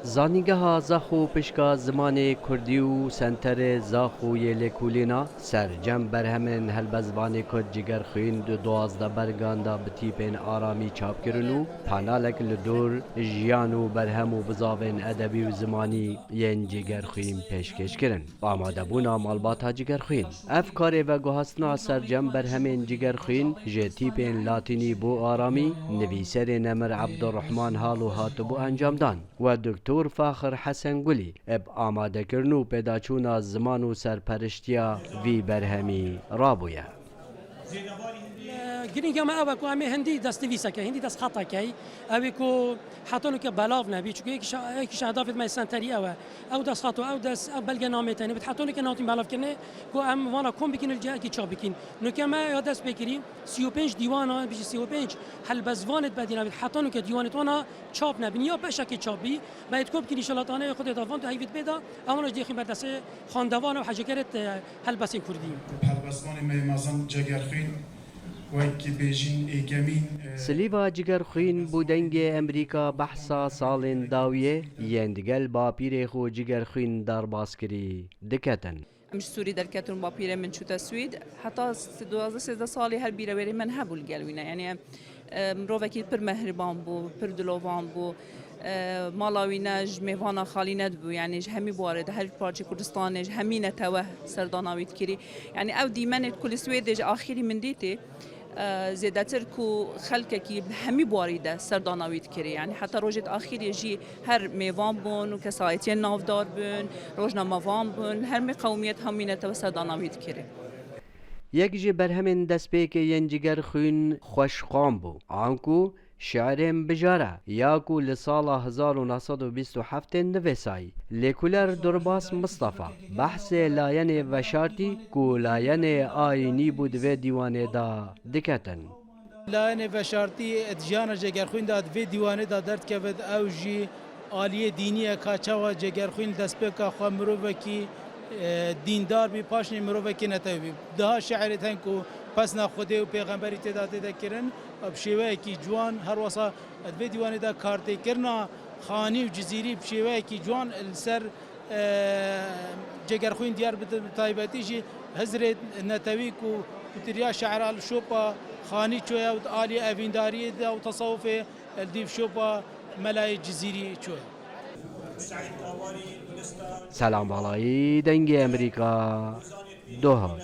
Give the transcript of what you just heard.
زانیگەها زەخ و پشکا زمانی کوردی و سنتەر زاخ و یێلێکولێنا سەرجەم بەرهەمên helbezvanê Kurd cigerxwîn di 12 bergan da bi tîpên aramî çapkirin û panalek li dor jiyan û berhem û bizavên edebî û zimanî yên cigerxwîn pêşkêş kirin. Amadebûna malbata cigerxwîn. Ev karê veguhastina sercem berhemên cigerxwîn ji tîpên latînî bû aramî nivîserê Nemir Ebdurrehman Halo hatibû encamdan و دکتور فاخر حسن گلی اب آماده کرن و پیداچونا زمان و سرپرشتیا وی برهمی رابویه. گرینگ ما اوه کو همه هندی دست نویسه که هندی دست خطا کی اوه کو حتی که بلاف نبی چون یکیش هدف ما سنتری او دست خطا او دست او بلگه نامه تانی بد حتی که ناتیم بلاف کنه کو ام وانا کم بکن الجا کی چاپ بکن نو که ما دست بکریم 35 دیوانه بیش 35 هلبزوانت بدینا بد حتی که دیوانت وانا چاپ نبینی یا بشه که چاپی باید کوب کنی شلاتانه خود دافان تو هیوت بده امانش دیخیم بر دست خواندوان و حجکرت هلبس کردی هلبسوان میمازن جگرخین سلیوا جگرخوین بودنگ امریکا بحثا سالین داویه یندگل با پیر خو جگرخوین در باسکری دکتن. مش سوري دركاتون بابيره من شو تسويد حتى 12 سالي هل بيرويري من هبو الجلوينا يعني مروفكي بر مهربان بو بر دلوفان بو مالاويناج ميفانا خالينات بو يعني همي بوارد هر بارتي كردستان همي نتوه سرداناويت كري يعني او ديمانت كل سويد اخيري من ديتي زیادتر کو خلک کی همی باریده سردانویت کری یعنی حتی روزت آخری جی هر میوان بون و کسایتی نافدار بون روزنامه‌وان بون هر می قومیت همینه تو سردانویت کری یک جی برهمن دستپیک ینجگر خوین خوشقام بو آنکو شعرم بجاره یاکو لسال 1927 نویسای لیکولر درباس مصطفى بحث لاین و شارتی کو لاین آینی بود و دیوانه دا دکتن لاین و شارتی ادجان جگرخوین داد و دیوانه دا درد که ود اوجی آلیه دینی کاچاوا جگرخوین دستپیک خو مروکی دیندار بی پاشنی مروکی نتوی ده شعرت هنکو پس نخوده و پیغمبری تعداد دکرن بشیوه کی جوان هر وصا ادوی دیوانه دا کارتی کرنا خانی و جزیری بشیوه کی جوان السر جگرخوین دیار بتایباتی جی حضرت نتوی کو تریا شعر الشوبا خانی چویا و آلی اوینداری دا و تصوف الدیف شوبا ملای جزیری چویا سلام بالایی دنگ امریکا دوها